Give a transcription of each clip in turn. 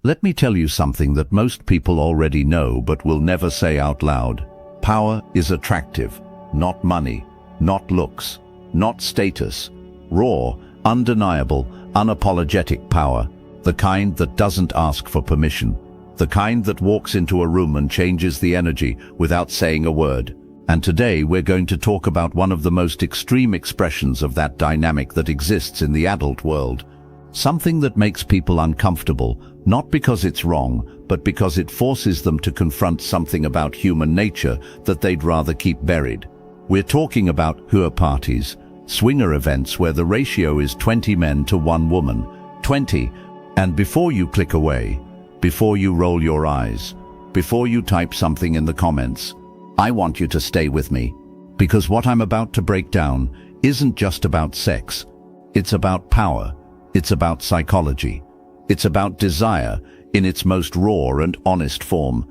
Let me tell you something that most people already know but will never say out loud. Power is attractive, not money, not looks, not status. Raw, undeniable, unapologetic power, the kind that doesn't ask for permission, the kind that walks into a room and changes the energy without saying a word. And today we're going to talk about one of the most extreme expressions of that dynamic that exists in the adult world. Something that makes people uncomfortable, not because it's wrong, but because it forces them to confront something about human nature that they'd rather keep buried. We're talking about hooer parties, swinger events where the ratio is 20 men to 1 woman. 20. And before you click away, before you roll your eyes, before you type something in the comments, I want you to stay with me, because what I'm about to break down isn't just about sex. It's about power. It's about psychology. It's about desire in its most raw and honest form.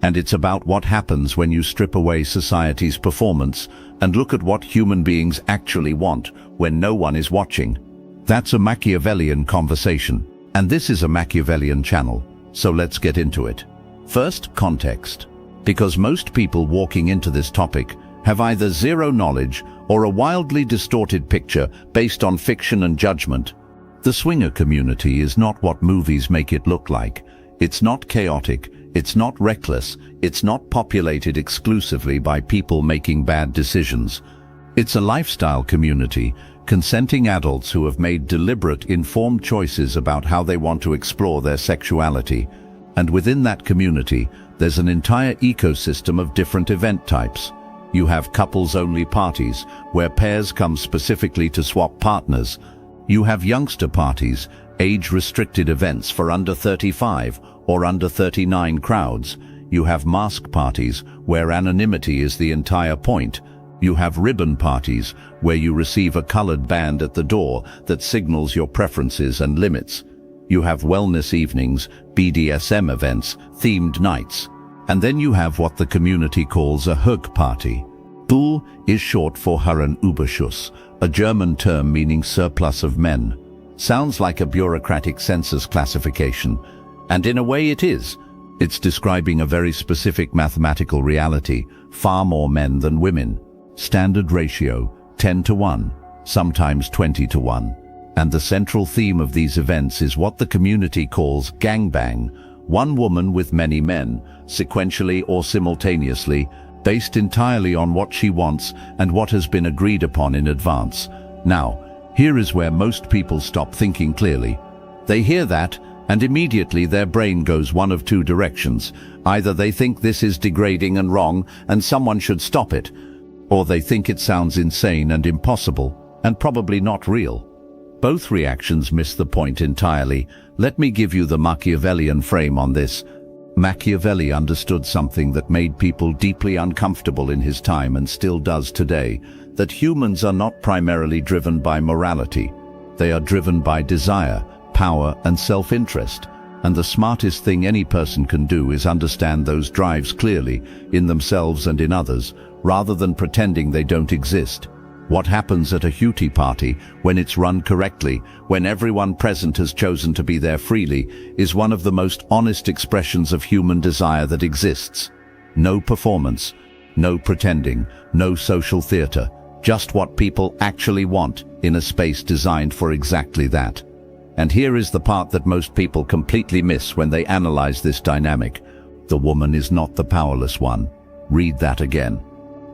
And it's about what happens when you strip away society's performance and look at what human beings actually want when no one is watching. That's a Machiavellian conversation. And this is a Machiavellian channel, so let's get into it. First, context. Because most people walking into this topic have either zero knowledge or a wildly distorted picture based on fiction and judgment. The swinger community is not what movies make it look like. It's not chaotic, it's not reckless, it's not populated exclusively by people making bad decisions. It's a lifestyle community, consenting adults who have made deliberate, informed choices about how they want to explore their sexuality. And within that community, there's an entire ecosystem of different event types. You have couples-only parties, where pairs come specifically to swap partners. You have youngster parties, age-restricted events for under 35 or under 39 crowds. You have mask parties, where anonymity is the entire point. You have ribbon parties, where you receive a colored band at the door that signals your preferences and limits. You have wellness evenings, BDSM events, themed nights. And then you have what the community calls a Hug party. Bull is short for Herrenüberschuss, a German term meaning surplus of men. Sounds like a bureaucratic census classification, and in a way it is. It's describing a very specific mathematical reality, far more men than women. Standard ratio, 10 to 1, sometimes 20 to 1. And the central theme of these events is what the community calls gangbang, one woman with many men, sequentially or simultaneously, based entirely on what she wants and what has been agreed upon in advance. Now, here is where most people stop thinking clearly. They hear that, and immediately their brain goes one of two directions. Either they think this is degrading and wrong, and someone should stop it, or they think it sounds insane and impossible, and probably not real. Both reactions miss the point entirely. Let me give you the Machiavellian frame on this. Machiavelli understood something that made people deeply uncomfortable in his time and still does today, that humans are not primarily driven by morality. They are driven by desire, power, and self-interest. And the smartest thing any person can do is understand those drives clearly, in themselves and in others, rather than pretending they don't exist. What happens at a hootie party, when it's run correctly, when everyone present has chosen to be there freely, is one of the most honest expressions of human desire that exists. No performance, no pretending, no social theater, just what people actually want in a space designed for exactly that. And here is the part that most people completely miss when they analyze this dynamic. The woman is not the powerless one. Read that again.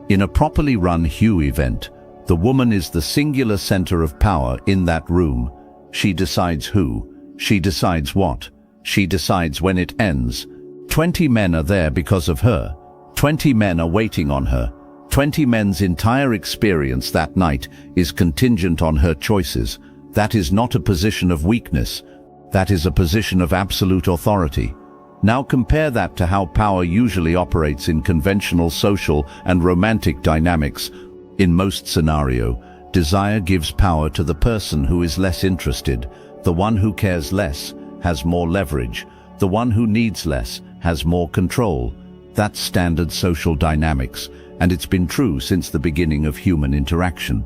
In a properly run hue event, the woman is the singular center of power in that room. She decides who, she decides what, she decides when it ends. 20 men are there because of her. 20 men are waiting on her. 20 men's entire experience that night is contingent on her choices. That is not a position of weakness. That is a position of absolute authority. Now compare that to how power usually operates in conventional social and romantic dynamics. In most scenario, desire gives power to the person who is less interested. The one who cares less has more leverage. The one who needs less has more control. That's standard social dynamics, and it's been true since the beginning of human interaction.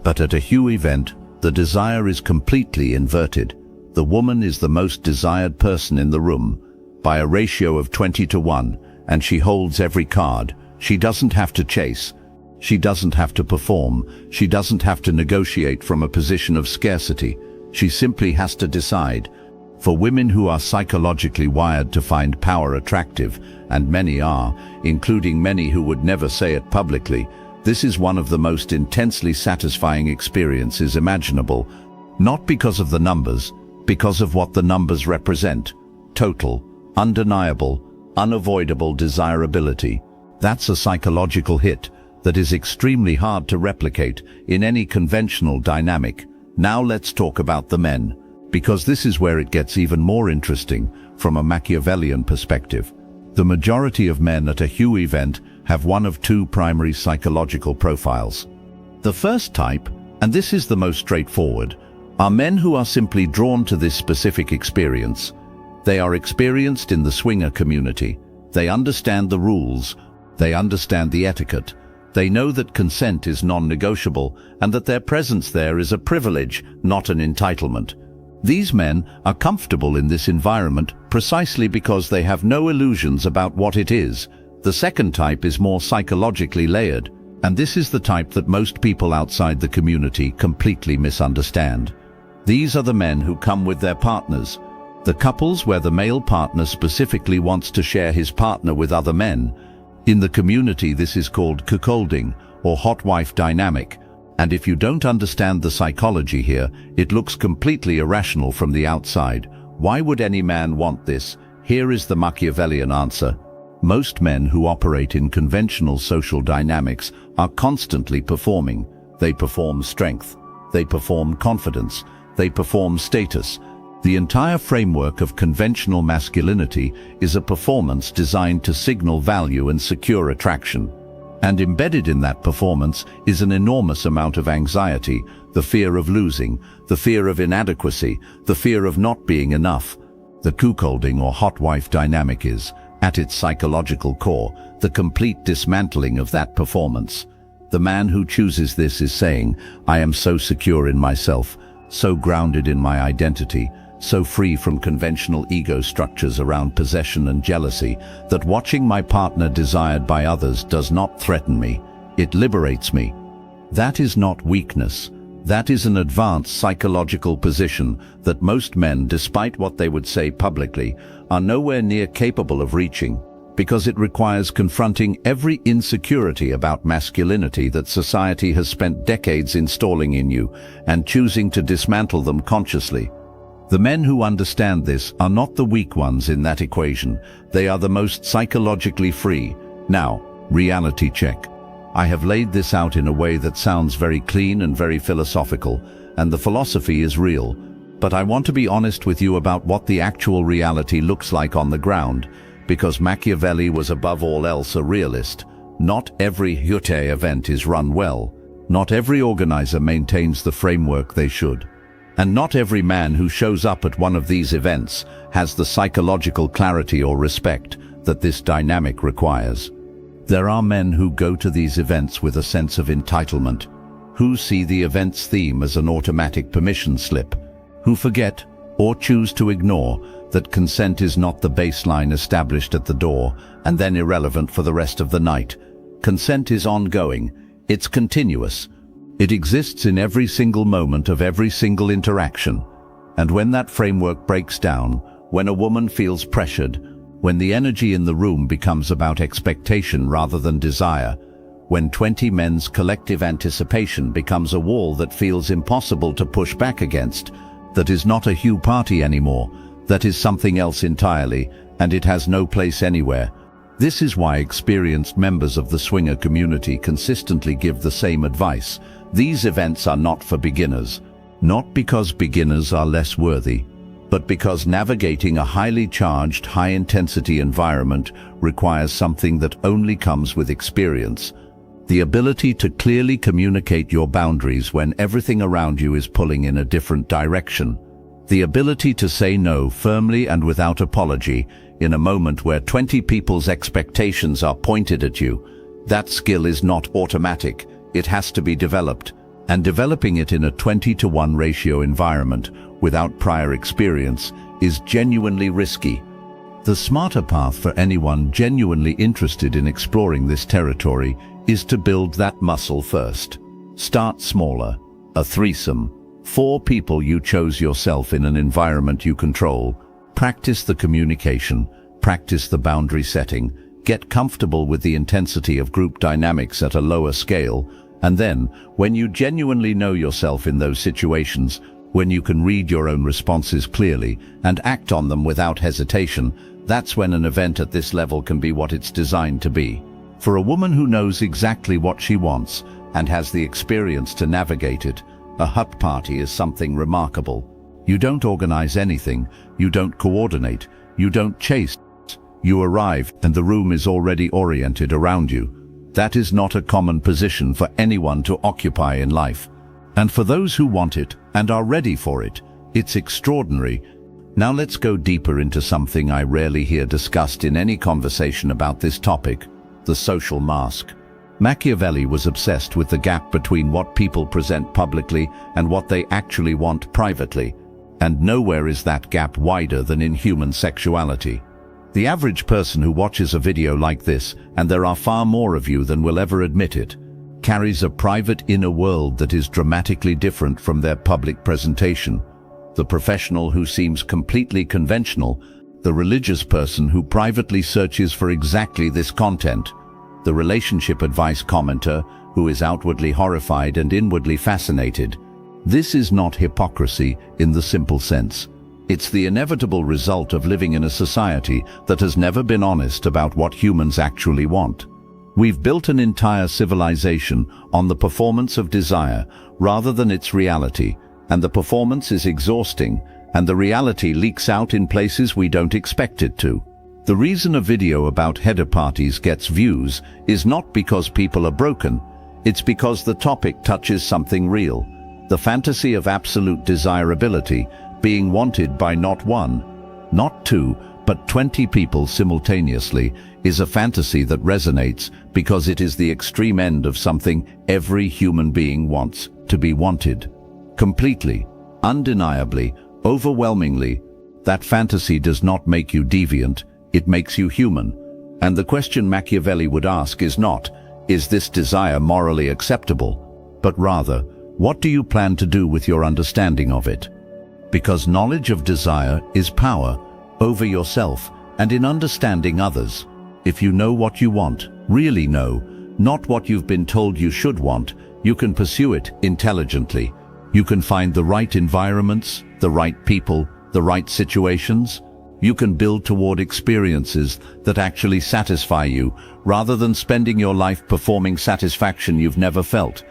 But at a hue event, the desire is completely inverted. The woman is the most desired person in the room, by a ratio of 20-1, and she holds every card. She doesn't have to chase. She doesn't have to perform. She doesn't have to negotiate from a position of scarcity. She simply has to decide. For women who are psychologically wired to find power attractive, and many are, including many who would never say it publicly, this is one of the most intensely satisfying experiences imaginable, not because of the numbers, because of what the numbers represent. Total, undeniable, unavoidable desirability. That's a psychological hit that is extremely hard to replicate in any conventional dynamic. Now let's talk about the men, because this is where it gets even more interesting from a Machiavellian perspective. The majority of men at a Hue event have one of two primary psychological profiles. The first type, and this is the most straightforward, are men who are simply drawn to this specific experience. They are experienced in the swinger community. They understand the rules. They understand the etiquette. They know that consent is non-negotiable and that their presence there is a privilege, not an entitlement. These men are comfortable in this environment precisely because they have no illusions about what it is. The second type is more psychologically layered, and this is the type that most people outside the community completely misunderstand. These are the men who come with their partners. The couples where the male partner specifically wants to share his partner with other men. In the community, this is called cuckolding or hot wife dynamic. And if you don't understand the psychology here, it looks completely irrational from the outside. Why would any man want this? Here is the Machiavellian answer. Most men who operate in conventional social dynamics are constantly performing. They perform strength. They perform confidence. They perform status. The entire framework of conventional masculinity is a performance designed to signal value and secure attraction. And embedded in that performance is an enormous amount of anxiety, the fear of losing, the fear of inadequacy, the fear of not being enough. The cuckolding or hot wife dynamic is, at its psychological core, the complete dismantling of that performance. The man who chooses this is saying, I am so secure in myself, so grounded in my identity, so free from conventional ego structures around possession and jealousy, that watching my partner desired by others does not threaten me. It liberates me. That is not weakness. That is an advanced psychological position that most men, despite what they would say publicly, are nowhere near capable of reaching, because it requires confronting every insecurity about masculinity that society has spent decades installing in you and choosing to dismantle them consciously. The men who understand this are not the weak ones in that equation. They are the most psychologically free. Now, reality check. I have laid this out in a way that sounds very clean and very philosophical, and the philosophy is real. But I want to be honest with you about what the actual reality looks like on the ground, because Machiavelli was above all else a realist. Not every Hue event is run well. Not every organizer maintains the framework they should. And not every man who shows up at one of these events has the psychological clarity or respect that this dynamic requires. There are men who go to these events with a sense of entitlement, who see the event's theme as an automatic permission slip, who forget or choose to ignore that consent is not the baseline established at the door and then irrelevant for the rest of the night. Consent is ongoing, it's continuous. It exists in every single moment of every single interaction. And when that framework breaks down, when a woman feels pressured, when the energy in the room becomes about expectation rather than desire, when 20 men's collective anticipation becomes a wall that feels impossible to push back against, that is not a Hue party anymore, that is something else entirely, and it has no place anywhere. This is why experienced members of the swinger community consistently give the same advice. These events are not for beginners, not because beginners are less worthy, but because navigating a highly charged, high-intensity environment requires something that only comes with experience. The ability to clearly communicate your boundaries when everything around you is pulling in a different direction. The ability to say no firmly and without apology in a moment where 20 people's expectations are pointed at you. That skill is not automatic. It has to be developed. and developing it in a 20-to-1 ratio environment without prior experience is genuinely risky. The smarter path for anyone genuinely interested in exploring this territory is to build that muscle first. Start smaller. A threesome. 4 people you chose yourself in an environment you control. Practice the communication, practice the boundary setting, get comfortable with the intensity of group dynamics at a lower scale, and then, when you genuinely know yourself in those situations, when you can read your own responses clearly and act on them without hesitation, that's when an event at this level can be what it's designed to be. For a woman who knows exactly what she wants and has the experience to navigate it, a hut party is something remarkable. You don't organize anything, you don't coordinate, you don't chase. You arrive and the room is already oriented around you. That is not a common position for anyone to occupy in life. And for those who want it and are ready for it, it's extraordinary. Now let's go deeper into something I rarely hear discussed in any conversation about this topic: the social mask. Machiavelli was obsessed with the gap between what people present publicly and what they actually want privately, and nowhere is that gap wider than in human sexuality. The average person who watches a video like this, and there are far more of you than will ever admit it, carries a private inner world that is dramatically different from their public presentation. The professional who seems completely conventional, the religious person who privately searches for exactly this content, the relationship advice commenter who is outwardly horrified and inwardly fascinated. This is not hypocrisy in the simple sense. It's the inevitable result of living in a society that has never been honest about what humans actually want. We've built an entire civilization on the performance of desire rather than its reality, and the performance is exhausting, and the reality leaks out in places we don't expect it to. The reason a video about header parties gets views is not because people are broken, it's because the topic touches something real. The fantasy of absolute desirability, being wanted by not 1, not 2, but 20 people simultaneously, is a fantasy that resonates because it is the extreme end of something every human being wants: to be wanted. Completely, undeniably, overwhelmingly. That fantasy does not make you deviant, it makes you human. And the question Machiavelli would ask is not, is this desire morally acceptable? But rather, what do you plan to do with your understanding of it? Because knowledge of desire is power over yourself and in understanding others. If you know what you want, really know, not what you've been told you should want, you can pursue it intelligently. You can find the right environments, the right people, the right situations. You can build toward experiences that actually satisfy you, rather than spending your life performing satisfaction you've never felt.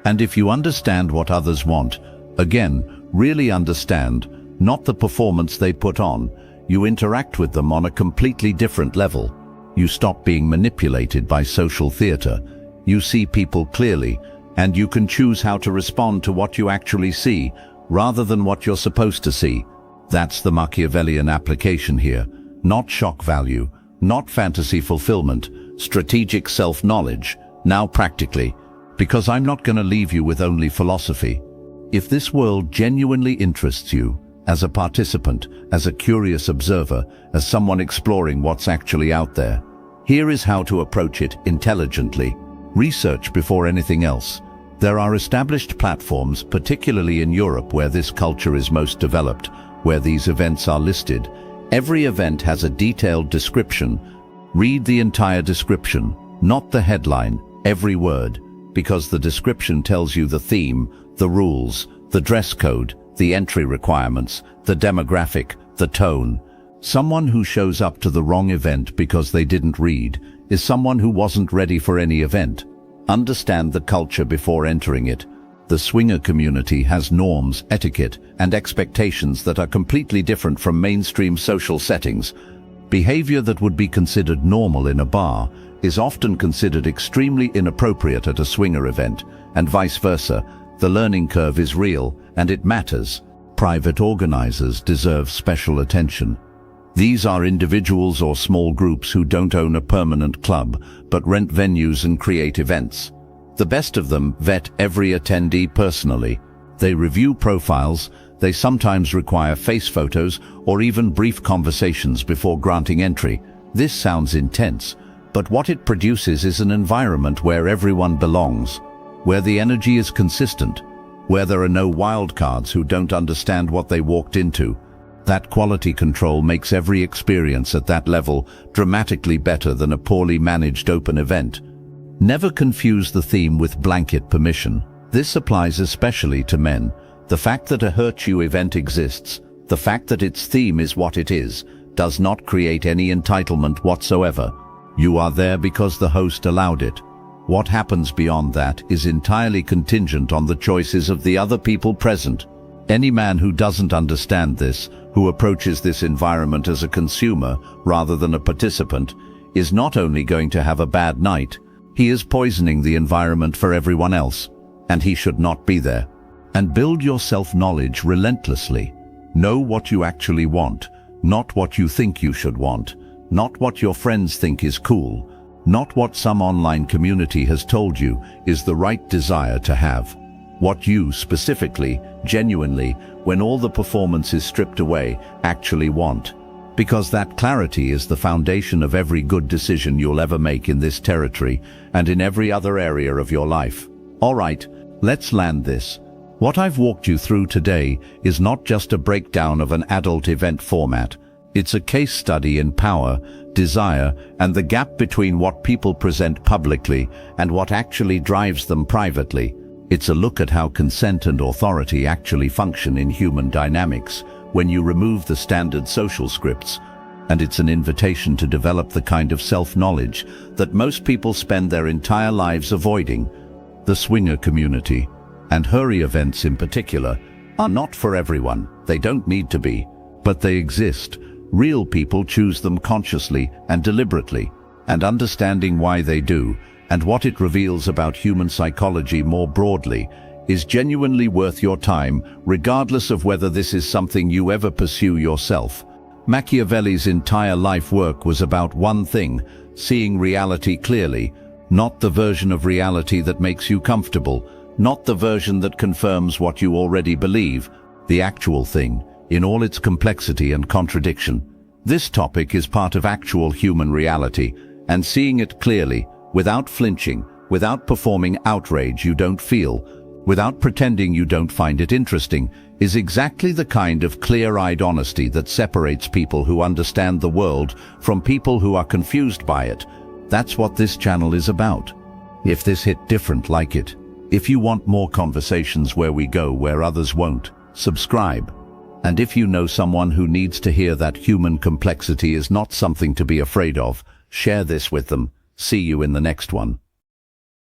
And if you understand what others want, again, really understand, not the performance they put on, you interact with them on a completely different level. You stop being manipulated by social theater. You see people clearly, and you can choose how to respond to what you actually see, rather than what you're supposed to see. That's the Machiavellian application here. Not shock value, not fantasy fulfillment, strategic self-knowledge, now practically. Because I'm not going to leave you with only philosophy. If this world genuinely interests you, as a participant, as a curious observer, as someone exploring what's actually out there, here is how to approach it intelligently. Research before anything else. There are established platforms, particularly in Europe where this culture is most developed, where these events are listed. Every event has a detailed description. Read the entire description, not the headline, every word, because the description tells you the theme, the rules, the dress code, the entry requirements, the demographic, the tone. Someone who shows up to the wrong event because they didn't read is someone who wasn't ready for any event. Understand the culture before entering it. The swinger community has norms, etiquette, and expectations that are completely different from mainstream social settings. Behavior that would be considered normal in a bar is often considered extremely inappropriate at a swinger event, and vice versa. The learning curve is real, and it matters. Private organizers deserve special attention. These are individuals or small groups who don't own a permanent club, but rent venues and create events. The best of them vet every attendee personally. They review profiles, they sometimes require face photos or even brief conversations before granting entry. This sounds intense, but what it produces is an environment where everyone belongs, where the energy is consistent, where there are no wildcards who don't understand what they walked into. That quality control makes every experience at that level dramatically better than a poorly managed open event. Never confuse the theme with blanket permission. This applies especially to men. The fact that a hurt you event exists, the fact that its theme is what it is, does not create any entitlement whatsoever. You are there because the host allowed it. What happens beyond that is entirely contingent on the choices of the other people present. Any man who doesn't understand this, who approaches this environment as a consumer rather than a participant, is not only going to have a bad night, he is poisoning the environment for everyone else, and he should not be there. And build your self-knowledge relentlessly. Know what you actually want, not what you think you should want, not what your friends think is cool, not what some online community has told you is the right desire to have. What you specifically, genuinely, when all the performance is stripped away, actually want. Because that clarity is the foundation of every good decision you'll ever make in this territory and in every other area of your life. All right, let's land this. What I've walked you through today is not just a breakdown of an adult event format. It's a case study in power, desire, and the gap between what people present publicly and what actually drives them privately. It's a look at how consent and authority actually function in human dynamics when you remove the standard social scripts. And it's an invitation to develop the kind of self-knowledge that most people spend their entire lives avoiding. The swinger community, and hurry events in particular, are not for everyone. They don't need to be, but they exist. Real people choose them consciously and deliberately, and understanding why they do and what it reveals about human psychology more broadly is genuinely worth your time, regardless of whether this is something you ever pursue yourself. Machiavelli's entire life work was about one thing: seeing reality clearly, not the version of reality that makes you comfortable, not the version that confirms what you already believe, the actual thing, in all its complexity and contradiction. This topic is part of actual human reality, and seeing it clearly, without flinching, without performing outrage you don't feel, without pretending you don't find it interesting, is exactly the kind of clear-eyed honesty that separates people who understand the world from people who are confused by it. That's what this channel is about. If this hit different, like it. If you want more conversations where we go where others won't, subscribe. And if you know someone who needs to hear that human complexity is not something to be afraid of, share this with them. See you in the next one.